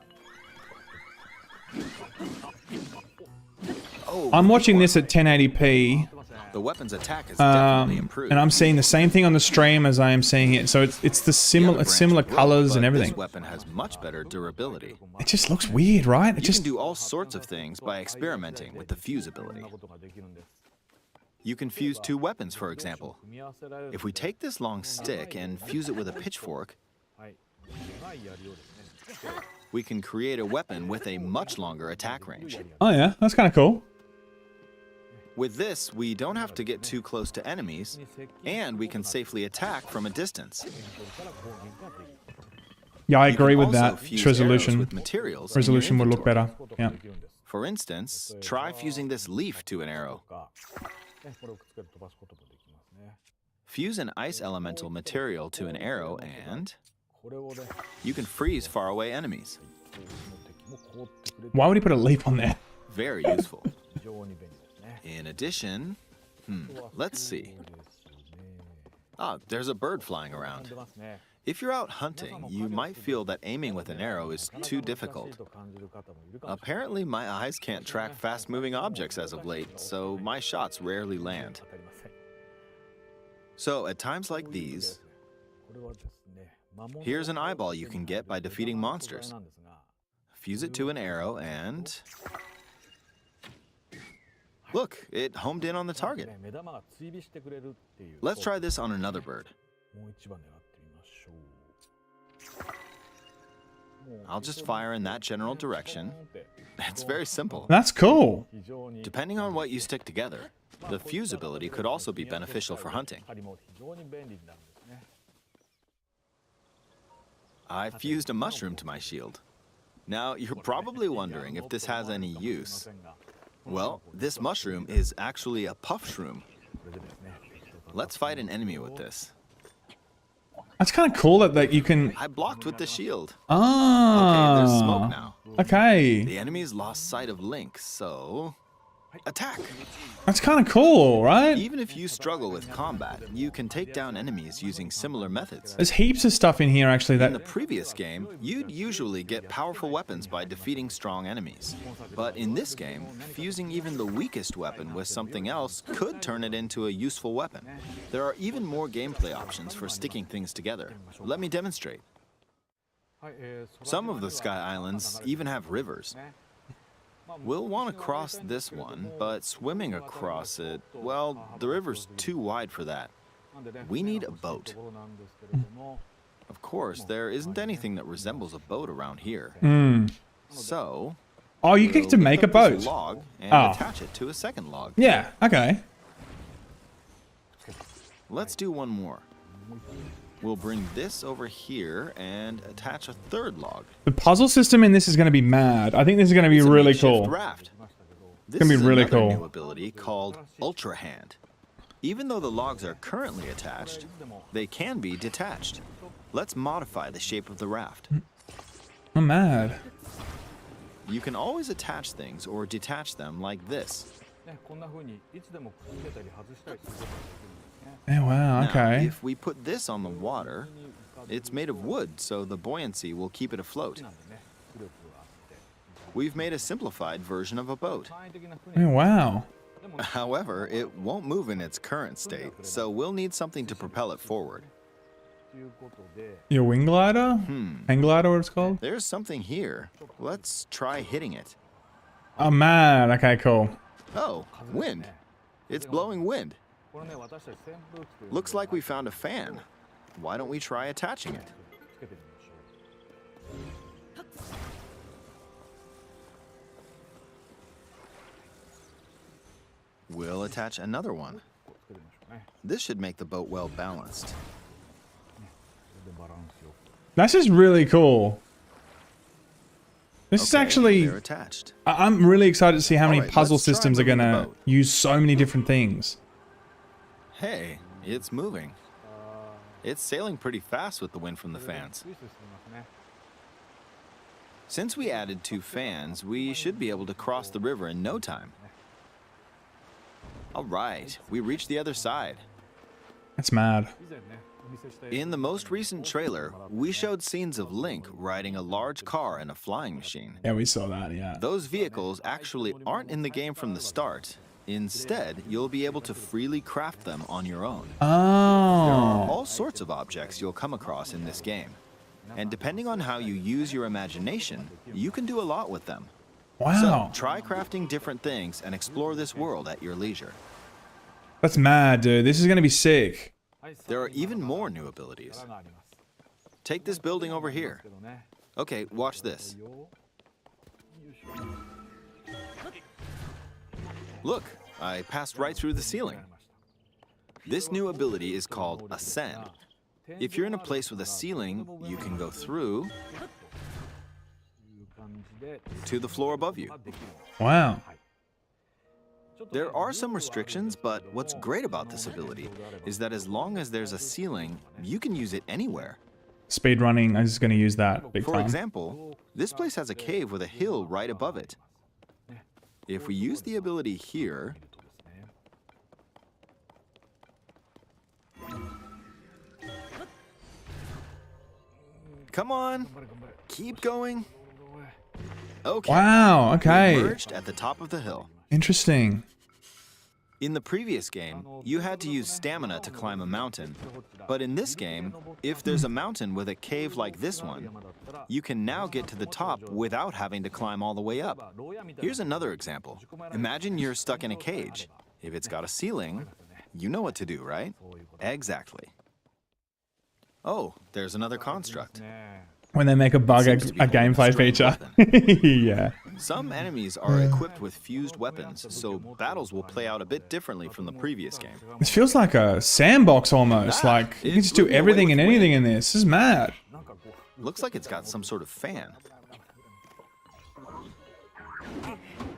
Oh, I'm watching this at 1080p, the weapon's attack has definitely improved. and I'm seeing the same thing on the stream as I am seeing it. So it's the The other similar branch similar broke, colors and but everything. This weapon has much better durability. It just looks weird, right? It You just can do all sorts of things by experimenting with the fuse ability. You can fuse two weapons, for example. If we take this long stick and fuse it with a pitchfork, we can create a weapon with a much longer attack range. oh yeah, that's kind of cool. With this, we don't have to get too close to enemies, and we can safely attack from a distance. Yeah, I agree can with also that. fuse Resolution. arrows with materials in your Resolution would look inventory. better. Yeah. For instance, try fusing this leaf to an arrow. Fuse an ice elemental material to an arrow and you can freeze faraway enemies. Why would he put a leaf on there? Very useful. In addition, let's see. Ah, there's a bird flying around. If you're out hunting, you might feel that aiming with an arrow is too difficult. Apparently, my eyes can't track fast-moving objects as of late, so my shots rarely land. So, at times like these, here's an eyeball you can get by defeating monsters. Fuse it to an arrow and... Look, it homed in on the target. Let's try this on another bird. I'll just fire in that general direction. It's very simple. That's cool. Depending on what you stick together, the fuse ability could also be beneficial for hunting. I fused a mushroom to my shield. Now, you're probably wondering if this has any use. Well, this mushroom is actually a puff shroom. Let's fight an enemy with this. That's kind of cool that you can... I blocked with the shield. Ah. Okay, there's smoke now. Okay. The enemy's lost sight of Link, so... attack! That's kind of cool, right? Even if you struggle with combat, you can take down enemies using similar methods. There's heaps of stuff in here, actually, In the that... previous game, you'd usually get powerful weapons by defeating strong enemies. But in this game, fusing even the weakest weapon with something else could turn it into a useful weapon. There are even more gameplay options for sticking things together. Let me demonstrate. Some of the Sky Islands even have rivers. We'll want to cross this one, but swimming across it, well, the river's too wide for that. We need a boat. Of course, there isn't anything that resembles a boat around here. So... Oh, you get to we'll make lift a up this boat. log and Oh. attach it to a second log. Yeah, okay. Let's do one more. We'll bring this over here and attach a third log. The puzzle system in this is going to be mad. I think this is going to be It's a really makeshift cool. Raft. This gonna be is really another cool. new ability called Ultra Hand. Even though the logs are currently attached, they can be detached. Let's modify the shape of the raft. I'm mad. You can always attach things or detach them like this. Oh, wow, Now, okay. if we put this on the water, it's made of wood, so the buoyancy will keep it afloat. We've made a simplified version of a boat. Oh, wow. However, it won't move in its current state, so we'll need something to propel it forward. Your wing glider? Hang glider, what it's called? There's something here. Let's try hitting it. Oh, man. Okay, cool. Oh, wind. It's blowing wind. Looks like we found a fan. Why don't we try attaching it? We'll attach another one. This should make the boat well balanced. That's just really cool. This is Okay, actually... they're attached. I'm really excited to see how many Alright, puzzle let's try systems are moving going the to boat. use so many different things. Hey, it's moving. It's sailing pretty fast with the wind from the fans. Since we added 2 fans, we should be able to cross the river in no time. All right, we reached the other side. That's mad. In the most recent trailer, we showed scenes of Link riding a large car and a flying machine. Yeah, we saw that, yeah. Those vehicles actually aren't in the game from the start. Instead, you'll be able to freely craft them on your own. There are Oh. all sorts of objects you'll come across in this game. And depending on how you use your imagination, you can do a lot with them. Wow. So, try crafting different things and explore this world at your leisure. That's mad, dude. This is going to be sick. There are even more new abilities. Take this building over here. Okay, watch this. Look, I passed right through the ceiling. This new ability is called Ascend. If you're in a place with a ceiling, you can go through to the floor above you. Wow. There are some restrictions, but what's great about this ability is that as long as there's a ceiling, you can use it anywhere. Speed running, I'm just going to use that big For time. example, this place has a cave with a hill right above it. If we use the ability here, come on, keep going. Okay. Wow, okay. We emerged at the top of the hill. Interesting. In the previous game, you had to use stamina to climb a mountain. But in this game, if there's a mountain with a cave like this one, you can now get to the top without having to climb all the way up. Here's another example. Imagine you're stuck in a cage. If it's got a ceiling, you know what to do, right? Exactly. Oh, there's another construct. When they make a bug, a Seems to be holding a gameplay strange feature. Yeah. Some enemies are equipped with fused weapons, so battles will play out a bit differently from the previous game. This feels like a sandbox almost. Like, you can just do everything and anything in this. This is mad. Looks like it's got some sort of fan.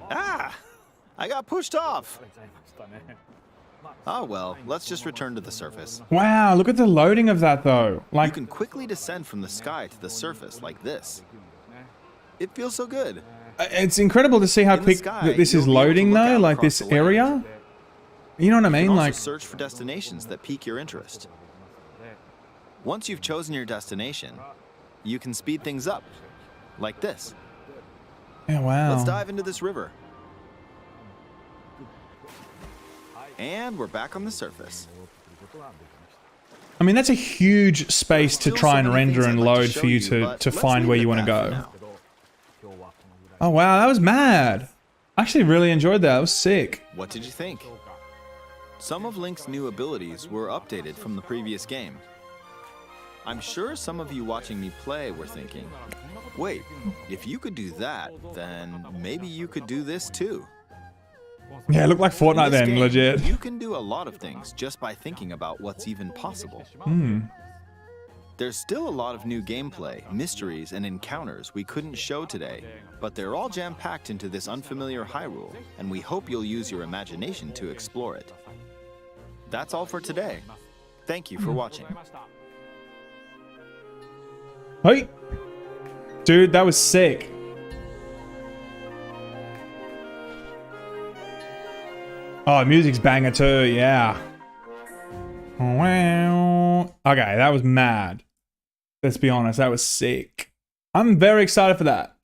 Ah! I got pushed off! Oh well, let's just return to the surface. Wow, look at the loading of that though. You Like, can quickly descend from the sky to the surface like this. It feels so good. it's incredible to see how In the quick sky, that this is you'll be able to loading look though, out like across this the land. area. You know what I You mean? can also Like, search for destinations that pique your interest. Once you've chosen your destination, you can speed things up, like this. yeah, wow. Let's dive into this river. And we're back on the surface. I mean, that's a huge space to Still try so and many render things and I'd like to load show for you you, to but let's find leave where it you at want to that go. for now. Oh wow, that was mad. I actually really enjoyed that. That was sick. What did you think? Some of Link's new abilities were updated from the previous game. I'm sure some of you watching me play were thinking, wait, if you could do that, then maybe you could do this too. Yeah, it looked like In Fortnite this then, game, legit. You can do a lot of things just by thinking about what's even possible. There's still a lot of new gameplay, mysteries, and encounters we couldn't show today, but they're all jam-packed into this unfamiliar Hyrule, and we hope you'll use your imagination to explore it. That's all for today. Thank you for watching. Hey, dude, that was sick. Oh, music's banger too, yeah. Wow. Okay, that was mad. Let's be honest, that was sick. I'm very excited for that.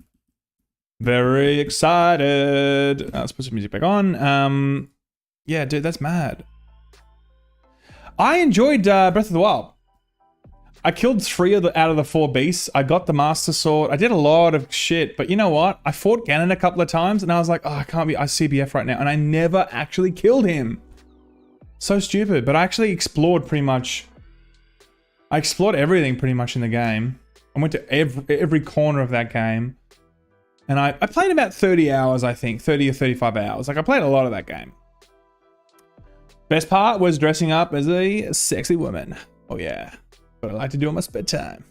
Very excited. Let's put some music back on. Yeah, dude, that's mad. I enjoyed Breath of the Wild. I killed 3 out of the 4 beasts. I got the Master Sword. I did a lot of shit, but you know what? I fought Ganon a couple of times, and I was like, oh, I can't be ICBF right now, and I never actually killed him. So stupid, but I actually explored pretty much. I explored everything pretty much in the game. I went to every corner of that game, and I played about 30 hours, I think, 30 or 35 hours. Like, I played a lot of that game. Best part was dressing up as a sexy woman. Oh yeah. What I like to do on my spare time.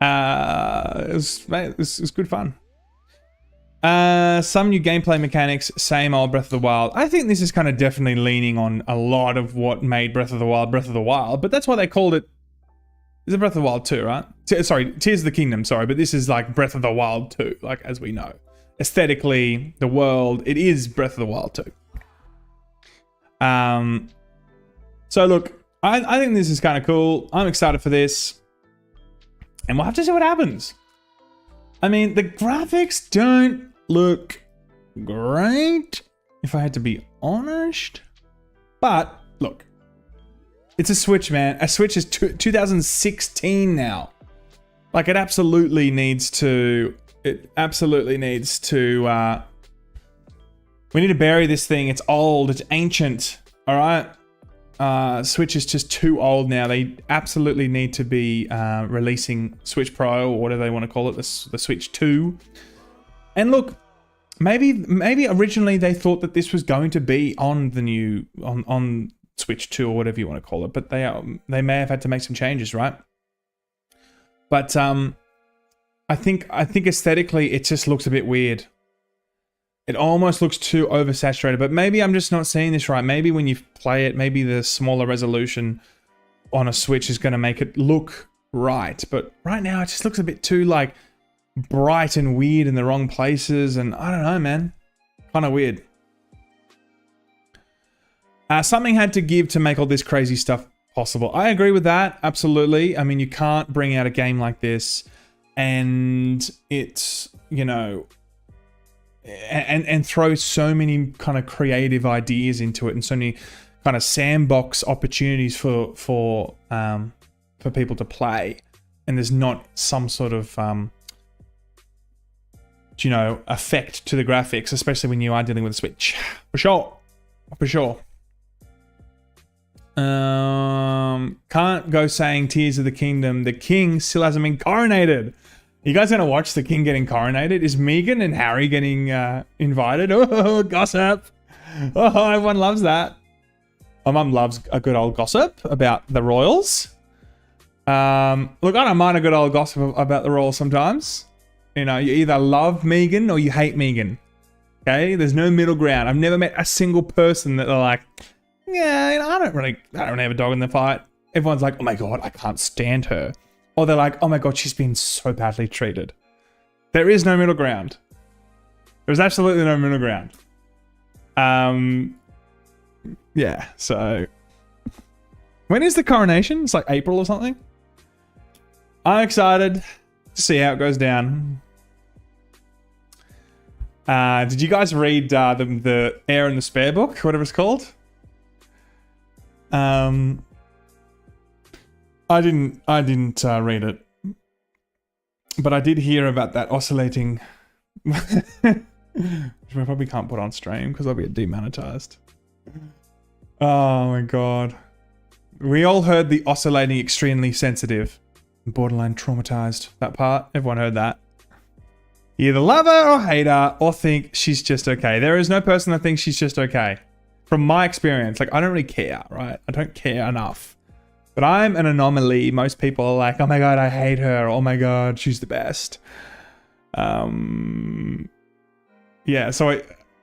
It was good fun. Some new gameplay mechanics, same old Breath of the Wild. I think this is kind of definitely leaning on a lot of what made Breath of the Wild, but that's why they called it. Is it Breath of the Wild 2, right? Sorry, Tears of the Kingdom, sorry, but this is like Breath of the Wild 2, like as we know. Aesthetically, the world, it is Breath of the Wild 2. So look, I think this is kind of cool. I'm excited for this. And we'll have to see what happens. I mean, the graphics don't look great, if I had to be honest. But, look. It's a Switch, man. A Switch is 2016 now. Like, it absolutely needs to... we need to bury this thing. It's old. It's ancient. Alright? Switch is just too old now. They absolutely need to be releasing Switch Pro, or whatever they want to call it, the Switch 2. And look, maybe originally they thought that this was going to be on the new on Switch 2 or whatever you want to call it, but they may have had to make some changes, right? But I think aesthetically it just looks a bit weird. It almost looks too oversaturated, but maybe I'm just not seeing this right. Maybe when you play it, maybe the smaller resolution on a Switch is going to make it look right. But right now it just looks a bit too like bright and weird in the wrong places, and I don't know, man. Kind of weird. Something had to give to make all this crazy stuff possible. I agree with that, absolutely. I mean, you can't bring out a game like this and it's, you know, and throw so many kind of creative ideas into it and so many kind of sandbox opportunities for people to play, and there's not some sort of you know, effect to the graphics, especially when you are dealing with a Switch. For sure. Can't go saying Tears of the Kingdom. The king still hasn't been coronated. You guys gonna watch the king getting coronated? Is Meghan and Harry getting invited? Oh, gossip. Oh, everyone loves that. My mum loves a good old gossip about the royals. Look, I don't mind a good old gossip about the royals sometimes. You know, you either love Meghan or you hate Meghan. Okay? There's no middle ground. I've never met a single person that are like, yeah, you know, I don't have a dog in the fight. Everyone's like, oh my God, I can't stand her. Or they're like, oh my God, she's been so badly treated. There is no middle ground. There's absolutely no middle ground. Yeah, so when is the coronation? It's like April or something. I'm excited to see how it goes down. Did you guys read the Heir and the Spare book, whatever it's called? I didn't read it, but I did hear about that oscillating, which I probably can't put on stream because I'll be demonetized. Oh my God. We all heard the oscillating extremely sensitive, borderline traumatized, that part. Everyone heard that. You either love her or hate her or think she's just okay. There is no person that thinks she's just okay. From my experience, like I don't really care, right? I don't care enough. But I'm an anomaly. Most people are like, oh my God, I hate her. Oh my God, she's the best. Yeah, so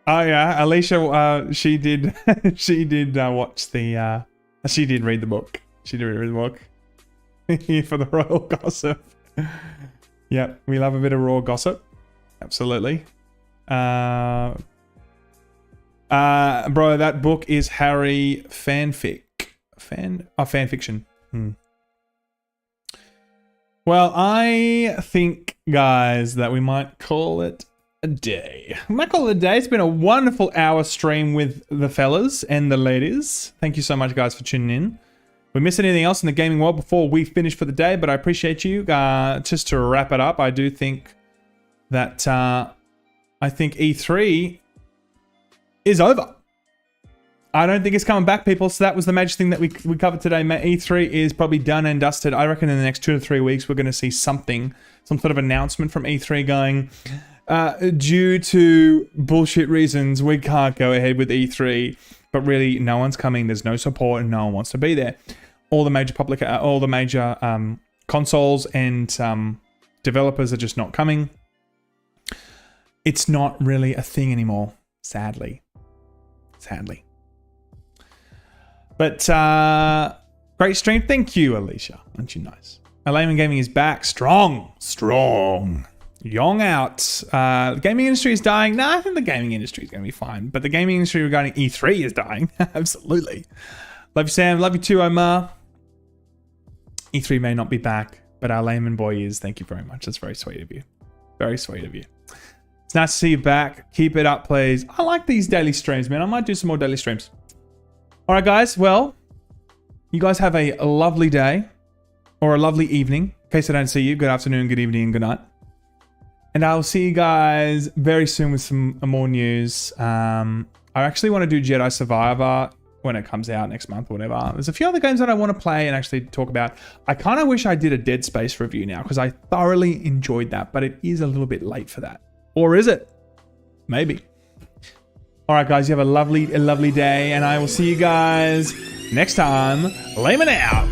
yeah, Alicia, she did watch the, she did read the book. She did read the book. Here for the royal gossip. Yeah, we love a bit of raw gossip. Absolutely. Bro, that book is Harry fanfic. Fan fiction. Well, I think, guys, that we might call it a day. We might call it a day. It's been a wonderful hour stream with the fellas and the ladies. Thank you so much, guys, for tuning in. We missed anything else in the gaming world before we finish for the day, but I appreciate you. Just to wrap it up, I do think that I think E3 is over. I don't think it's coming back, people. So that was the major thing that we covered today. E3 is probably done and dusted. I reckon in the next 2 to 3 weeks, we're going to see something, some sort of announcement from E3 going, due to bullshit reasons, we can't go ahead with E3. But really, no one's coming. There's no support, and no one wants to be there. All the major consoles and developers are just not coming. It's not really a thing anymore, sadly. But great stream. Thank you, Alicia. Aren't you nice? Laymen Gaming is back. Strong. Young out. The gaming industry is dying. Nah, I think the gaming industry is going to be fine. But the gaming industry regarding E3 is dying. Absolutely. Love you, Sam. Love you too, Omar. E3 may not be back, but our Layman boy is. Thank you very much. That's very sweet of you. Very sweet of you. It's nice to see you back. Keep it up, please. I like these daily streams, man. I might do some more daily streams. All right, guys. Well, you guys have a lovely day or a lovely evening. In case I don't see you, good afternoon, good evening, and good night. And I'll see you guys very soon with some more news. I actually want to do Jedi Survivor when it comes out next month or whatever. There's a few other games that I want to play and actually talk about. I kind of wish I did a Dead Space review now because I thoroughly enjoyed that, but it is a little bit late for that. Or is it? Maybe. All right, guys, you have a lovely day, and I will see you guys next time. Laymen out.